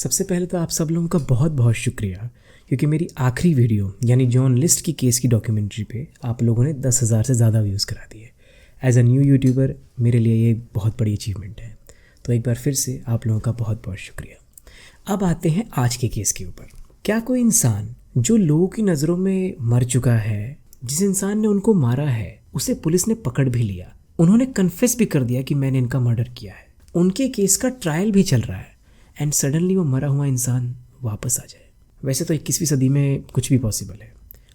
सबसे पहले तो आप सब लोगों का बहुत बहुत शुक्रिया, क्योंकि मेरी आखिरी वीडियो यानी जॉन लिस्ट की केस की डॉक्यूमेंट्री पे आप लोगों ने 10,000 से ज़्यादा व्यूज़ करा दिए। एज अ न्यू यूट्यूबर मेरे लिए ये बहुत बड़ी अचीवमेंट है, तो एक बार फिर से आप लोगों का बहुत बहुत शुक्रिया। अब आते हैं आज के केस के ऊपर। क्या कोई इंसान जो लोगों की नज़रों में मर चुका है, जिस इंसान ने उनको मारा है, उसे पुलिस ने पकड़ भी लिया, उन्होंने कन्फेस भी कर दिया कि मैंने इनका मर्डर किया है, उनके केस का ट्रायल भी चल रहा है, एंड सडनली वो मरा हुआ इंसान वापस आ जाए? वैसे तो 21वीं सदी में कुछ भी पॉसिबल है,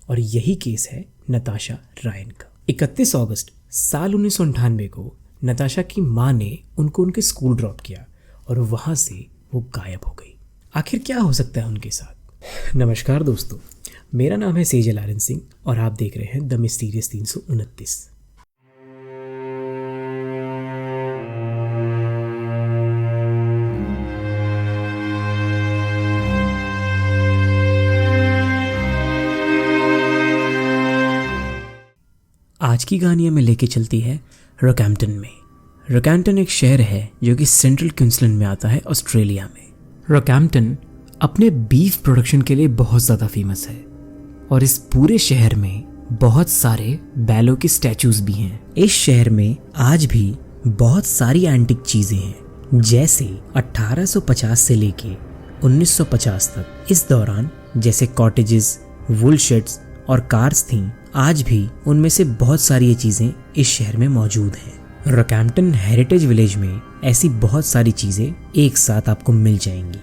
और यही केस है नताशा रायन का। 31 अगस्त साल 1998 को नताशा की माँ ने उनको उनके स्कूल ड्रॉप किया और वहाँ से वो गायब हो गई। आखिर क्या हो सकता है उनके साथ? नमस्कार दोस्तों, मेरा नाम है सेजल आर्यन सिंह और आप देख रहे हैं द मिस्टीरियस 329। आज की कहानी हमें लेके चलती है रॉकहैम्पटन में। रॉकहैम्पटन एक शहर है जो कि सेंट्रल क्वींसलैंड में आता है, ऑस्ट्रेलिया में। रॉकहैम्पटन अपने बीफ प्रोडक्शन के लिए बहुत ज़्यादा फेमस है और इस पूरे शहर में बहुत सारे बैलों के स्टैचूज भी हैं। इस शहर में आज भी बहुत सारी एंटिक चीज़ें हैं, जैसे 1850 से लेके 1950 तक। इस दौरान जैसे कॉटेजेस, वुल शेड्स और कार्स थीं, आज भी उनमें से बहुत सारी ये चीज़ें इस शहर में मौजूद हैं। रॉकहैम्पटन हेरिटेज विलेज में ऐसी बहुत सारी चीज़ें एक साथ आपको मिल जाएंगी।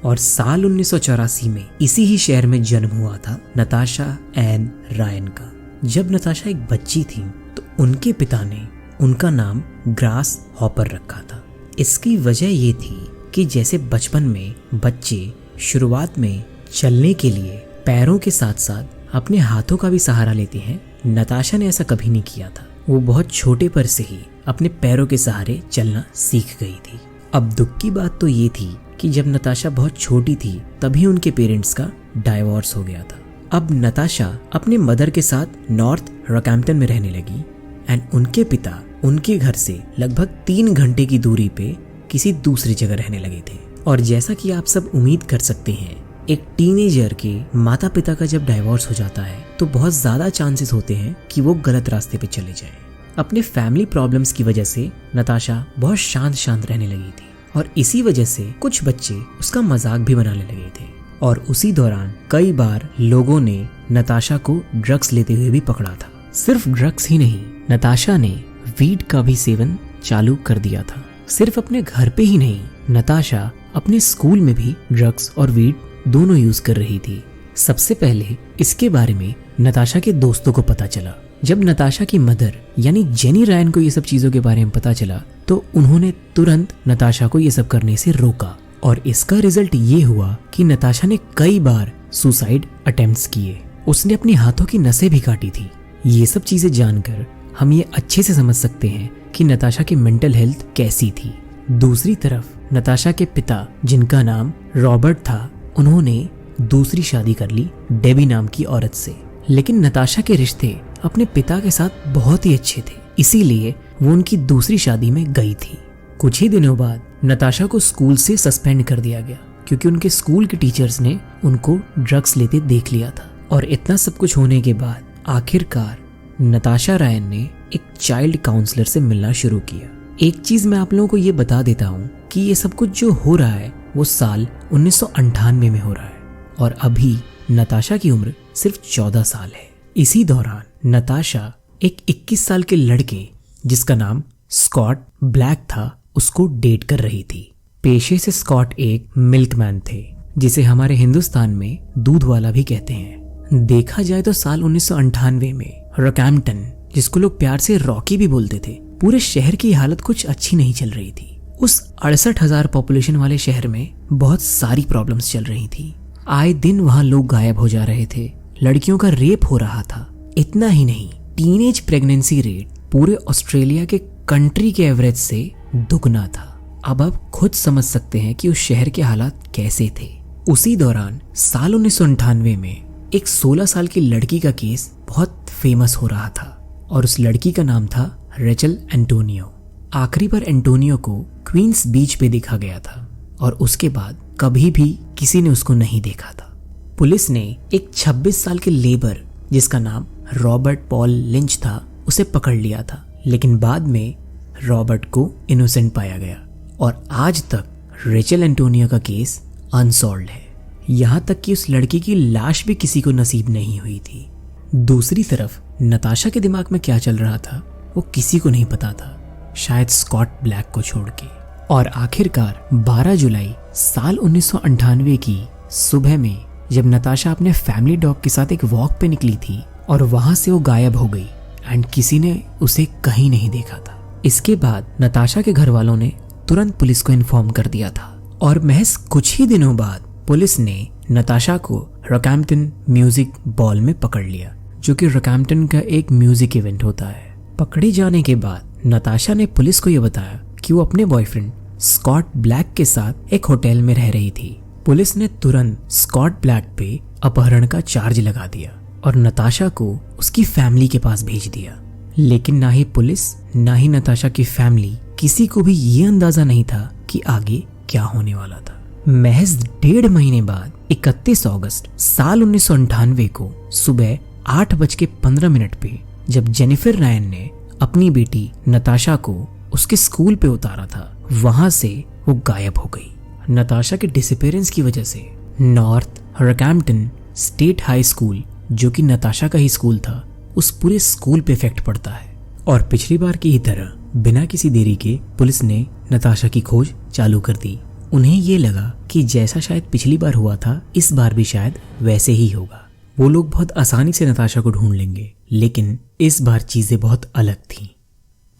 और साल 1984 में इसी ही शहर में जन्म हुआ था नताशा एन रायन का। जब नताशा एक बच्ची थी तो उनके पिता ने उनका नाम ग्रास हॉपर रखा था। इसकी वजह ये थी कि जैसे बचपन में बच्चे शुरुआत में चलने के लिए पैरों के साथ साथ अपने हाथों का भी सहारा लेते हैं, नताशा ने ऐसा कभी नहीं किया था। वो बहुत छोटे पर से ही अपने पैरों के सहारे चलना सीख गई थी। अब दुख की बात तो ये थी कि जब नताशा बहुत छोटी थी तभी उनके पेरेंट्स का डाइवोर्स हो गया था। अब नताशा अपने मदर के साथ नॉर्थ रॉकहैम्पटन में रहने लगी एंड उनके पिता उनके घर से लगभग 3 घंटे की दूरी पे किसी दूसरी जगह रहने लगे थे। और जैसा कि आप सब उम्मीद कर सकते हैं, एक टीनेजर के माता पिता का जब डाइवोर्स हो जाता है तो बहुत ज़्यादा चांसेस होते हैं कि वो गलत रास्ते पे चले जाएं। अपने फैमिली प्रॉब्लम्स की वजह से नताशा बहुत शांत रहने लगी थी और इसी वजह से कुछ बच्चे उसका मजाक भी बनाने लगे थे। और उसी दौरान कई बार लोगों ने नताशा को ड्रग्स लेते हुए भी पकड़ा था। सिर्फ ड्रग्स ही नहीं, नताशा ने वीड का भी सेवन चालू कर दिया था। सिर्फ अपने घर पे ही नहीं, नताशा अपने स्कूल में भी ड्रग्स और वीड दोनों यूज कर रही थी। सबसे पहले इसके बारे में नताशा के दोस्तों को पता चला। जब नताशा की मदर यानी जेनी रायन को ये सब चीजों के बारे में पता चला तो उन्होंने तुरंत नताशा को ये सब करने से रोका और इसका रिजल्ट ये हुआ कि नताशा ने कई बार सुसाइड अटेम्प्ट्स किए। उसने अपने हाथों की नसें भी काटी थी। ये सब चीजें जानकर हम ये अच्छे से समझ सकते हैं कि नताशा की मेंटल हेल्थ कैसी थी। दूसरी तरफ नताशा के पिता, जिनका नाम रॉबर्ट था, उन्होंने दूसरी शादी कर ली डेबी नाम की औरत से। लेकिन नताशा के रिश्ते अपने पिता के साथ बहुत ही अच्छे थे, इसीलिए वो उनकी दूसरी शादी में गई थी। कुछ ही दिनों बाद नताशा को स्कूल से सस्पेंड कर दिया गया क्योंकि उनके स्कूल के टीचर्स ने उनको ड्रग्स लेते देख लिया था। और इतना सब कुछ होने के बाद आखिरकार नताशा रायन ने एक चाइल्ड काउंसलर से मिलना शुरू किया। एक चीज मैं आप लोगों को ये बता देता हूँ कि ये सब कुछ जो हो रहा है वो साल 1998 में हो रहा है और अभी नताशा की उम्र सिर्फ 14 साल है। इसी दौरान नताशा एक 21 साल के लड़के जिसका नाम स्कॉट ब्लैक था उसको डेट कर रही थी। पेशे से स्कॉट एक मिल्कमैन थे, जिसे हमारे हिंदुस्तान में दूध वाला भी कहते हैं। देखा जाए तो साल 1998 में रॉकहैम्पटन, जिसको लोग प्यार से रॉकी भी बोलते थे, पूरे शहर की हालत कुछ अच्छी नहीं चल रही थी। उस 68,000 पॉपुलेशन वाले शहर में बहुत सारी प्रॉब्लम्स चल रही थी। आए दिन वहाँ लोग गायब हो जा रहे थे, लड़कियों का रेप हो रहा था। इतना ही नहीं, टीनेज प्रेगनेंसी रेट पूरे ऑस्ट्रेलिया के कंट्री के एवरेज से दुगना था। अब आप खुद समझ सकते हैं कि उस शहर के हालात कैसे थे। उसी दौरान साल 1998 में एक 16 साल की लड़की का केस बहुत फेमस हो रहा था और उस लड़की का नाम था रेचल एंटोनियो। आखिरी बार एंटोनियो को क्वींस बीच पे देखा गया था और उसके बाद कभी भी किसी ने उसको नहीं देखा था। पुलिस ने एक 26 साल के लेबर जिसका नाम रॉबर्ट पॉल लिंच था उसे पकड़ लिया था, लेकिन बाद में रॉबर्ट को इनोसेंट पाया गया और आज तक रेचल एंटोनियो का केस अनसॉल्व्ड है। यहाँ तक कि उस लड़की की लाश भी किसी को नसीब नहीं हुई थी। दूसरी तरफ नताशा के दिमाग में क्या चल रहा था वो किसी को नहीं पता था, शायद स्कॉट ब्लैक को छोड़ के। और आखिरकार 12 जुलाई साल 1998 की सुबह में जब नताशा अपने फैमिली डॉग के साथ एक वॉक पे निकली थी और वहां से वो गायब हो गई एंड किसी ने उसे कहीं नहीं देखा था। इसके बाद नताशा के घर वालों ने तुरंत पुलिस को इन्फॉर्म कर दिया था और महज कुछ ही दिनों बाद पुलिस ने नताशा को रॉकहैम्पटन म्यूजिक बॉल में पकड़ लिया, जो कि रॉकहैम्पटन का एक म्यूजिक इवेंट होता है। पकड़े जाने के बाद नताशा ने पुलिस को यह बताया कि वो अपने बॉयफ्रेंड स्कॉट ब्लैक के साथ एक होटल में रह रही थी। पुलिस ने तुरंत स्कॉट ब्लैक पे अपहरण का चार्ज लगा दिया और नताशा को उसकी फैमिली के पास भेज दिया। लेकिन ना ही पुलिस ना ही नताशा की फैमिली किसी को भी ये अंदाजा नहीं था कि आगे क्या होने वाला था। महज 1.5 महीने बाद 31 अगस्त साल 1998 को सुबह 8:15 पे जब जेनिफर रायन ने अपनी बेटी नताशा को उसके स्कूल पे उतारा था, वहां से वो गायब हो गई। नताशा के डिसअपीयरेंस की वजह से north Rockhampton state high school, जो कि नताशा का ही स्कूल था, उस पूरे स्कूल पे इफेक्ट पड़ता है। और पिछली बार की ही तरह बिना किसी देरी के पुलिस ने नताशा की खोज चालू कर दी। उन्हें ये लगा कि जैसा शायद पिछली बार हुआ था इस बार भी शायद वैसे ही होगा। वो लोग बहुत आसानी से नताशा को ढूंढ लेंगे, लेकिन इस बार चीजें बहुत अलग थीं।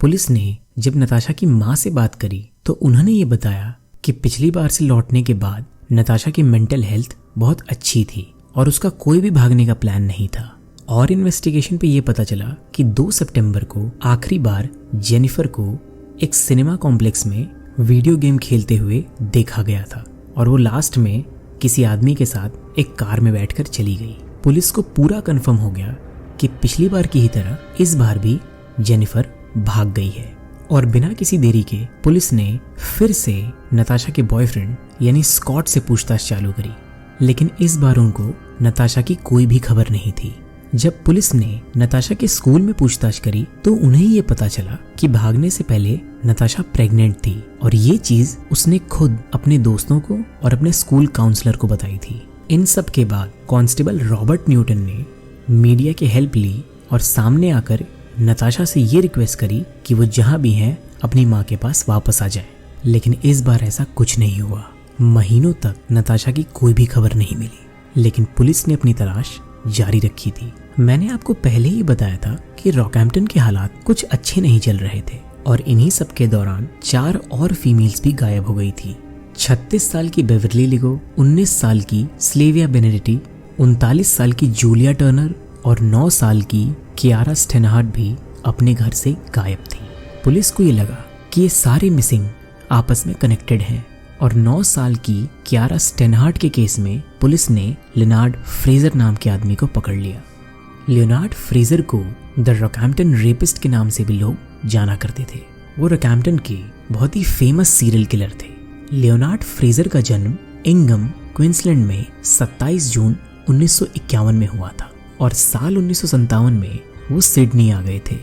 पुलिस ने जब नताशा की माँ से बात करी तो उन्होंने ये बताया कि पिछली बार से लौटने के बाद नताशा की मेंटल हेल्थ बहुत अच्छी थी और उसका कोई भी भागने का प्लान नहीं था। और इन्वेस्टिगेशन पे ये पता चला कि 2 सितंबर को आखिरी बार जेनिफर को एक सिनेमा कॉम्प्लेक्स में वीडियो गेम खेलते हुए देखा गया था और वो लास्ट में किसी आदमी के साथ एक कार में बैठकर चली गई। पुलिस को पूरा कंफर्म हो गया कि पिछली बार की ही तरह इस बार भी जेनिफर भाग गई है। और बिना किसी देरी के पुलिस ने फिर से नताशा के बॉयफ्रेंड यानी स्कॉट से पूछताछ चालू करी, लेकिन इस बार उनको नताशा की कोई भी खबर नहीं थी। जब पुलिस ने नताशा के स्कूल में पूछताछ करी तो उन्हें ये पता चला कि भागने से पहले नताशा प्रेग्नेंट थी और ये चीज उसने खुद अपने दोस्तों को और अपने स्कूल काउंसलर को बताई थी। इन सब के बाद कांस्टेबल रॉबर्ट न्यूटन ने मीडिया की हेल्प ली और सामने आकर नताशा से ये रिक्वेस्ट करी कि वो जहां भी हैं अपनी माँ के पास वापस आ जाए। लेकिन इस बार ऐसा कुछ नहीं हुआ। महीनों तक नताशा की कोई भी खबर नहीं मिली, लेकिन पुलिस ने अपनी तलाश जारी रखी थी। मैंने आपको पहले ही बताया था कि रॉकहैम्पटन के हालात कुछ अच्छे नहीं चल रहे थे और इन्हीं सब के दौरान 4 और फीमेल्स भी गायब हो गई थी। 36 साल की बेवर्ली लिगो, 19 साल की स्लेविया बेनेडिटी, 39 साल की जूलिया टर्नर और 9 साल की कियारा स्टेनहार्ट भी अपने घर से गायब थी। पुलिस को ये लगा कि ये सारे मिसिंग आपस में कनेक्टेड हैं और 9 साल की कियारा स्टेनहार्ट के केस में पुलिस ने लियोनार्ड फ्रेजर नाम के आदमी को पकड़ लिया। लियोनार्ड फ्रेजर को द रॉकहैम्पटन रेपिस्ट के नाम से भी लोग जाना करते थे। वो रॉकहैम्पटन के बहुत ही फेमस सीरियल किलर थे। लियोनार्ड फ्रेजर का जन्म इंगम, क्वींसलैंड में 27 जून 1951 में हुआ था और साल 1957 में वो सिडनी आ गए थे।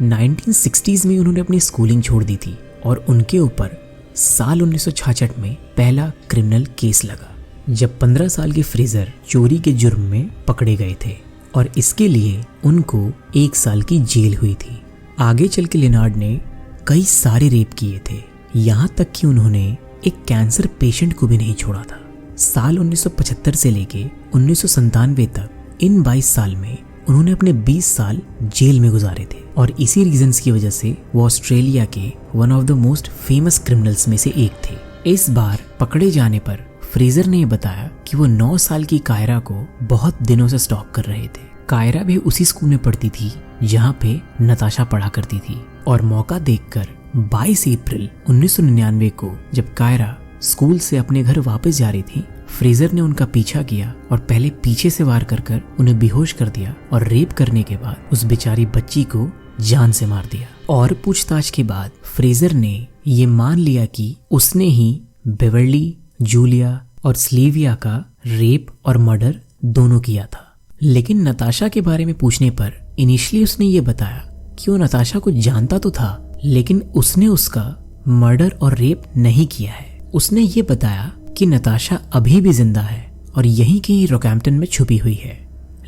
1960s में उन्होंने अपनी स्कूलिंग छोड़ दी थी और उनके ऊपर साल 1966 में पहला क्रिमिनल केस लगा, जब 15 साल के फ्रेजर चोरी के जुर्म में पकड़े गए थे और इसके लिए उनको 1 साल की जेल हुई थी। आगे चल के लियोनार्ड ने कई सारे रेप किए थे, यहाँ तक कि उन्होंने एक कैंसर पेशेंट को भी नहीं छोड़ा था। साल 1975 से लेके 1997 तक इन 22 साल में उन्होंने अपने 20 साल जेल में गुजारे थे और इसी रीजंस की वजह से वो ऑस्ट्रेलिया के one of the most famous criminals में से एक थे। इस बार पकड़े जाने पर फ्रेजर ने बताया कि वो 9 साल की कायरा को बहुत दिनों से स्टॉक कर रहे थे। कायरा भी उसी स्कूल में पढ़ती थी जहाँ पे नताशा पढ़ा करती थी और मौका देखकर 22 अप्रैल 1999 को जब कायरा स्कूल से अपने घर वापस जा रही थी, फ्रेजर ने उनका पीछा किया और पहले पीछे से वार कर उन्हें बेहोश कर दिया और रेप करने के बाद उस बेचारी बच्ची को जान से मार दिया। और पूछताछ के बाद फ्रेजर ने ये मान लिया कि उसने ही बेवर्ली, जूलिया, और स्लीविया का रेप और मर्डर दोनों किया था। लेकिन नताशा के बारे में पूछने पर इनिशियली उसने ये बताया कि वो नताशा को जानता तो था, लेकिन उसने उसका मर्डर और रेप नहीं किया है। उसने ये बताया कि नताशा अभी भी जिंदा है और यहीं कहीं रॉकहैम्पटन में छुपी हुई है।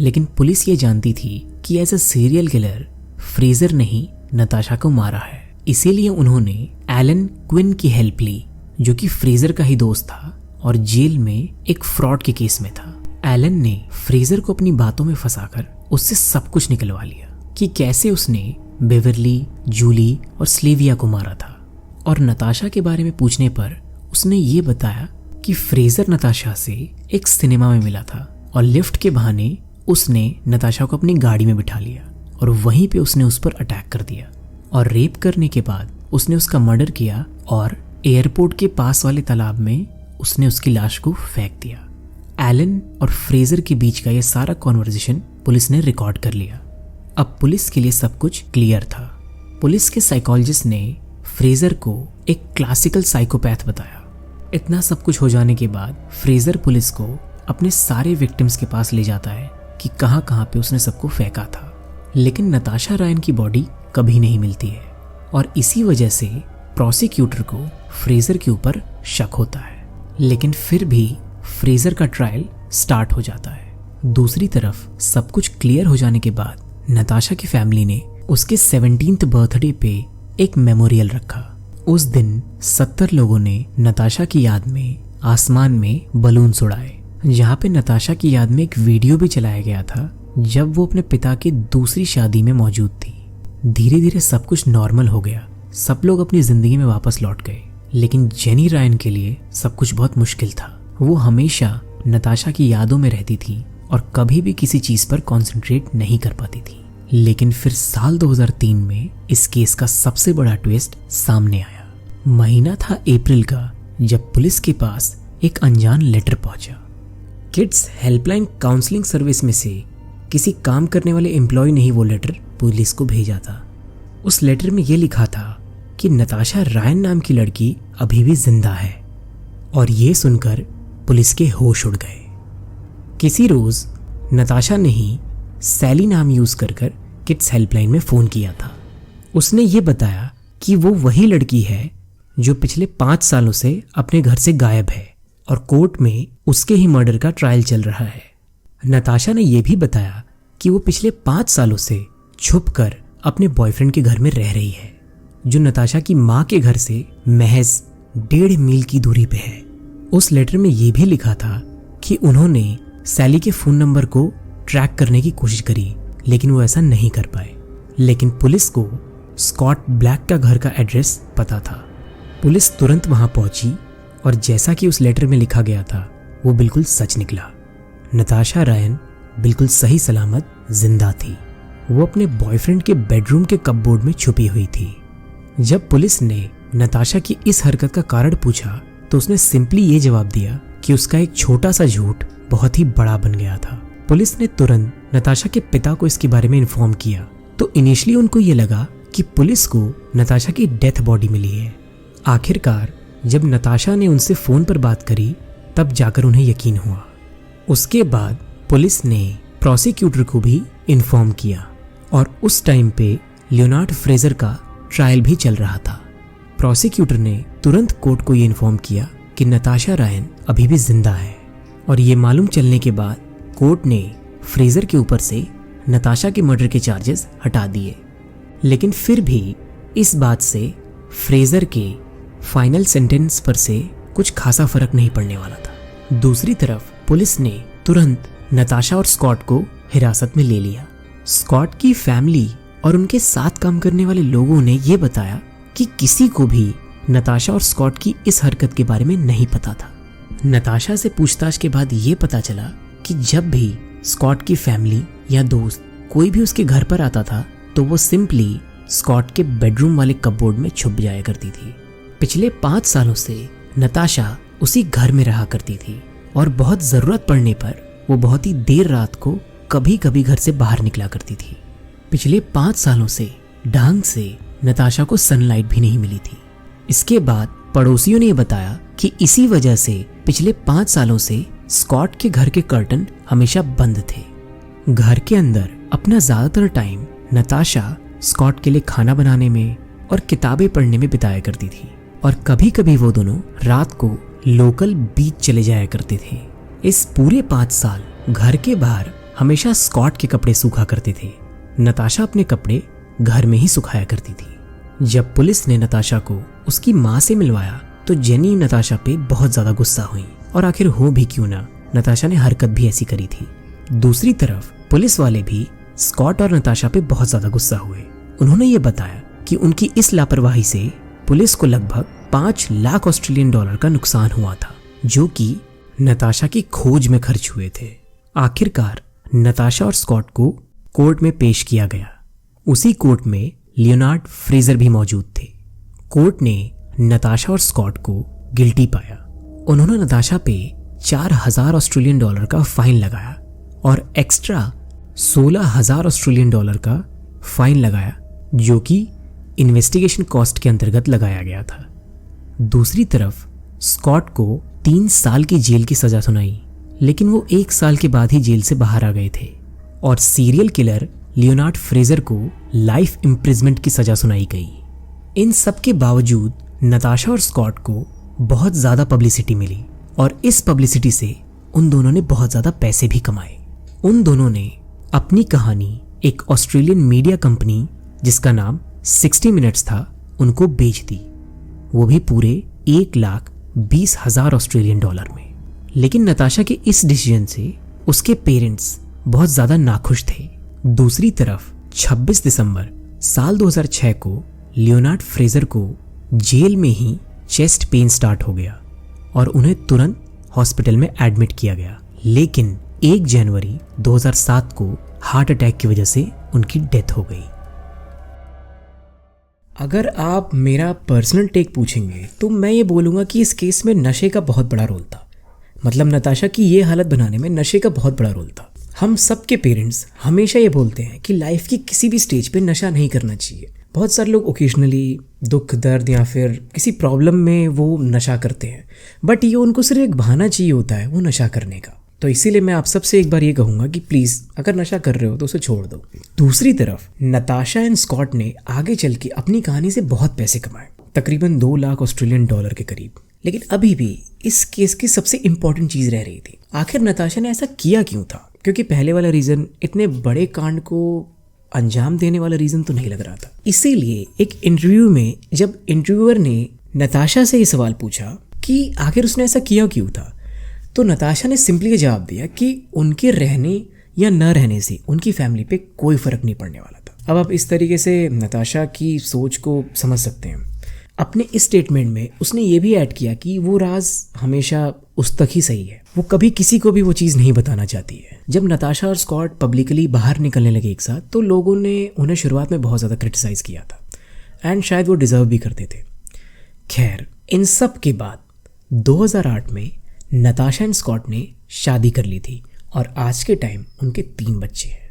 लेकिन पुलिस ये जानती थी कि as a serial killer Fraser ने ही नताशा को मारा है। इसीलिए उन्होंने एलन क्विन की हेल्प ली, जो कि फ्रेजर का ही दोस्त था और जेल में एक फ्रॉड के केस में था। एलन ने फ्रेजर को अपनी बातों में फंसाकर उससे सब कुछ निकलवा लिया कि कैसे उसने बेवरली, जूली और स्लीविया को मारा था। और नताशा के बारे में पूछने पर उसने ये बताया कि फ्रेजर नताशा से एक सिनेमा में मिला था और लिफ्ट के बहाने उसने नताशा को अपनी गाड़ी में बिठा लिया और वहीं पे उसने उस पर अटैक कर दिया और रेप करने के बाद उसने उसका मर्डर किया और एयरपोर्ट के पास वाले तालाब में उसने उसकी लाश को फेंक दिया। एलन और फ्रेजर के बीच का यह सारा कॉन्वर्सेशन पुलिस ने रिकॉर्ड कर लिया। अब पुलिस के लिए सब कुछ क्लियर था। पुलिस के साइकोलॉजिस्ट ने फ्रेजर को एक क्लासिकल साइकोपैथ बताया। इतना सब कुछ हो जाने के बाद फ्रेजर पुलिस को अपने सारे विक्टिम्स के पास ले जाता है कि कहां कहां पे उसने सबको फेंका था। लेकिन नताशा रायन की बॉडी कभी नहीं मिलती है और इसी वजह से प्रोसिक्यूटर को फ्रेजर के ऊपर शक होता है। लेकिन फिर भी फ्रेजर का ट्रायल स्टार्ट हो जाता है। दूसरी तरफ सब कुछ क्लियर हो जाने के बाद नताशा की फैमिली ने उसके 17th बर्थडे पे एक मेमोरियल रखा। उस दिन 70 लोगों ने नताशा की याद में आसमान में बलून उड़ाए, जहाँ पे नताशा की याद में एक वीडियो भी चलाया गया था जब वो अपने पिता की दूसरी शादी में मौजूद थी। धीरे धीरे सब कुछ नॉर्मल हो गया, सब लोग अपनी जिंदगी में वापस लौट गए। लेकिन जेनी रायन के लिए सब कुछ बहुत मुश्किल था। वो हमेशा नताशा की यादों में रहती थी और कभी भी किसी चीज पर कॉन्सेंट्रेट नहीं कर पाती थी। लेकिन फिर साल 2003 में इस केस का सबसे बड़ा ट्विस्ट सामने आया। महीना था अप्रैल का, जब पुलिस के पास एक अनजान लेटर पहुंचा। किड्स हेल्पलाइन काउंसलिंग सर्विस में से किसी काम करने वाले एम्प्लॉय ने ही वो लेटर पुलिस को भेजा था। उस लेटर में ये लिखा था कि नताशा रायन नाम की लड़की अभी भी जिंदा है। और ये सुनकर पुलिस के होश उड़ गए। किसी रोज नताशा ने ही सैली नाम यूज कर किड्स हेल्पलाइन में फोन किया था। उसने ये बताया कि वो वही लड़की है जो पिछले 5 सालों से अपने घर से गायब है और कोर्ट में उसके ही मर्डर का ट्रायल चल रहा है। नताशा ने यह भी बताया कि वो पिछले 5 सालों से छुपकर अपने बॉयफ्रेंड के घर में रह रही है, जो नताशा की माँ के घर से महज 1.5 मील की दूरी पे है। उस लेटर में यह भी लिखा था कि उन्होंने सैली के फोन नंबर को ट्रैक करने की कोशिश करी, लेकिन वो ऐसा नहीं कर पाए। लेकिन पुलिस को स्कॉट ब्लैक का घर का एड्रेस पता था। पुलिस तुरंत वहां पहुंची और जैसा कि उस लेटर में लिखा गया था वो बिल्कुल सच निकला। नताशा रायन बिल्कुल सही सलामत जिंदा थी। वो अपने बॉयफ्रेंड के बेडरूम के कपबोर्ड में छुपी हुई थी। जब पुलिस ने नताशा की इस हरकत का कारण पूछा तो उसने सिंपली ये जवाब दिया कि उसका एक छोटा सा झूठ बहुत ही बड़ा बन गया था। पुलिस ने तुरंत नताशा के पिता को इसके बारे में इन्फॉर्म किया तो इनिशियली उनको ये लगा कि पुलिस को नताशा की डेथ बॉडी मिली है। आखिरकार जब नताशा ने उनसे फोन पर बात करी तब जाकर उन्हें यकीन हुआ। उसके बाद पुलिस ने प्रोसिक्यूटर को भी इन्फॉर्म किया और उस टाइम पे लियोनार्ड फ्रेजर का ट्रायल भी चल रहा था। प्रोसिक्यूटर ने तुरंत कोर्ट को ये इन्फॉर्म किया कि नताशा रायन अभी भी जिंदा है और ये मालूम चलने के बाद कोर्ट ने फ्रेजर के ऊपर से नताशा के मर्डर के चार्जेस हटा दिए। लेकिन फिर भी इस बात से फ्रेजर के फाइनल सेंटेंस पर से कुछ खासा फर्क नहीं पड़ने वाला था। दूसरी तरफ पुलिस ने तुरंत नताशा और स्कॉट को हिरासत में ले लिया। स्कॉट की फैमिली और उनके साथ काम करने वाले लोगों ने यह बताया कि किसी को भी नताशा और स्कॉट की इस हरकत के बारे में नहीं पता था। नताशा से पूछताछ के बाद यह पता चला कि जब भी स्कॉट की फैमिली या दोस्त कोई भी उसके घर पर आता था तो वो सिंपली स्कॉट के बेडरूम वाले कपबोर्ड में छुप जाया करती थी। पिछले 5 सालों से नताशा उसी घर में रहा करती थी और बहुत जरूरत पड़ने पर वो बहुत ही देर रात को कभी कभी घर से बाहर निकला करती थी। पिछले 5 सालों से ढंग से नताशा को सनलाइट भी नहीं मिली थी। इसके बाद पड़ोसियों ने ये बताया कि इसी वजह से पिछले 5 सालों से स्कॉट के घर के कर्टन हमेशा बंद थे। घर के अंदर अपना ज्यादातर टाइम नताशा स्कॉट के लिए खाना बनाने में और किताबें पढ़ने में बिताया करती थी, और कभी कभी वो दोनों रात को लोकल बीच चले जाया करते थे। इस पूरे 5 साल घर के बाहर हमेशा स्कॉट के कपड़े सूखा करते थे। नताशा अपने कपड़े घर में ही सुखाया करती थी। जब पुलिस ने नताशा को उसकी माँ से मिलवाया तो जेनी नताशा पे बहुत ज्यादा गुस्सा हुई, और आखिर हो भी क्यों ना, नताशा ने हरकत भी ऐसी करी थी। दूसरी तरफ पुलिस वाले भी स्कॉट और नताशा पे बहुत ज्यादा गुस्सा हुए। उन्होंने ये बताया कि उनकी इस लापरवाही से पुलिस को लगभग 5 लाख ऑस्ट्रेलियन डॉलर का नुकसान हुआ था, जो कि नताशा की खोज में खर्च हुए थे। आखिरकार नताशा और स्कॉट को कोर्ट में पेश किया गया। उसी कोर्ट में लियोनार्ड फ्रेजर भी मौजूद थे। कोर्ट ने नताशा और स्कॉट को गिल्टी पाया। उन्होंने नताशा पे 4,000 ऑस्ट्रेलियन डॉलर का फाइन लगाया और एक्स्ट्रा 16,000 ऑस्ट्रेलियन डॉलर का फाइन लगाया, जो कि इन्वेस्टिगेशन कॉस्ट के अंतर्गत लगाया गया था। दूसरी तरफ स्कॉट को 3 साल की जेल की सजा सुनाई, लेकिन वो 1 साल के बाद ही जेल से बाहर आ गए थे, और सीरियल किलर लियोनार्ड फ्रेजर को लाइफ इम्प्रिजमेंट की सजा सुनाई गई। इन सब के बावजूद नताशा और स्कॉट को बहुत ज्यादा पब्लिसिटी मिली, और इस पब्लिसिटी से उन दोनों ने बहुत ज्यादा पैसे भी कमाए। उन दोनों ने अपनी कहानी एक ऑस्ट्रेलियन मीडिया कंपनी जिसका नाम 60 मिनट्स था उनको बेच दी, वो भी पूरे 1,20,000 ऑस्ट्रेलियन डॉलर में। लेकिन नताशा के इस डिसीजन से उसके पेरेंट्स बहुत ज्यादा नाखुश थे। दूसरी तरफ 26 दिसंबर साल 2006 को लियोनार्ड फ्रेजर को जेल में ही चेस्ट पेन स्टार्ट हो गया और उन्हें तुरंत हॉस्पिटल में एडमिट किया गया। लेकिन 1 जनवरी 2007 को हार्ट अटैक की वजह से उनकी डेथ हो गई। अगर आप मेरा पर्सनल टेक पूछेंगे तो मैं ये बोलूँगा कि इस केस में नशे का बहुत बड़ा रोल था। मतलब नताशा की ये हालत बनाने में नशे का बहुत बड़ा रोल था। हम सब के पेरेंट्स हमेशा ये बोलते हैं कि लाइफ की किसी भी स्टेज पे नशा नहीं करना चाहिए। बहुत सारे लोग ओकेजनली दुख दर्द या फिर किसी प्रॉब्लम में वो नशा करते हैं, बट ये उनको सिर्फ एक बहाना चाहिए होता है वो नशा करने का। तो इसीलिए मैं आप सबसे एक बार ये कहूँगा कि प्लीज़ अगर नशा कर रहे हो तो उसे छोड़ दो। दूसरी तरफ नताशा एंड स्कॉट ने आगे चल के अपनी कहानी से बहुत पैसे कमाए, तकरीबन 2 लाख ऑस्ट्रेलियन डॉलर के करीब। लेकिन अभी भी इस केस की सबसे इंपॉर्टेंट चीज़ रह रही थी, आखिर नताशा ने ऐसा किया क्यों था? क्योंकि पहले वाला रीज़न इतने बड़े कांड को अंजाम देने वाला रीज़न तो नहीं लग रहा था। इसीलिए एक इंटरव्यू में जब इंटरव्यूअर ने नताशा से ये सवाल पूछा कि आखिर उसने ऐसा किया क्यों था, तो नताशा ने सिंपली जवाब दिया कि उनके रहने या न रहने से उनकी फैमिली पे कोई फ़र्क नहीं पड़ने वाला था। अब आप इस तरीके से नताशा की सोच को समझ सकते हैं। अपने इस स्टेटमेंट में उसने ये भी ऐड किया कि वो राज हमेशा उस तक ही सही है, वो कभी किसी को भी वो चीज़ नहीं बताना चाहती है। जब नताशा और स्कॉट पब्लिकली बाहर निकलने लगे एक साथ, तो लोगों ने उन्हें शुरुआत में बहुत ज़्यादा क्रिटिसाइज़ किया था, एंड शायद वो डिज़र्व भी करते थे। खैर, इन सब के बाद 2008 में नताशा एंड स्कॉट ने शादी कर ली थी और आज के टाइम उनके 3 बच्चे हैं।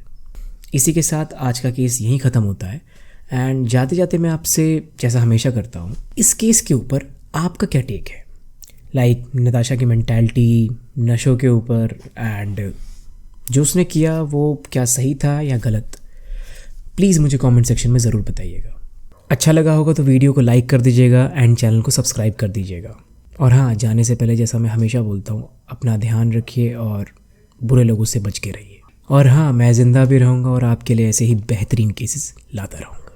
इसी के साथ आज का केस यहीं ख़त्म होता है। एंड जाते जाते मैं आपसे, जैसा हमेशा करता हूँ, इस केस के ऊपर आपका क्या टेक है? लाइक नताशा की मेंटालिटी, नशों के ऊपर, एंड जो उसने किया वो क्या सही था या गलत? प्लीज़ मुझे कमेंट सेक्शन में ज़रूर बताइएगा। अच्छा लगा होगा तो वीडियो को लाइक कर दीजिएगा एंड चैनल को सब्सक्राइब कर दीजिएगा। और हाँ, जाने से पहले जैसा मैं हमेशा बोलता हूँ, अपना ध्यान रखिए और बुरे लोगों से बच के रहिए। और हाँ, मैं ज़िंदा भी रहूँगा और आपके लिए ऐसे ही बेहतरीन केसेस लाता रहूँगा।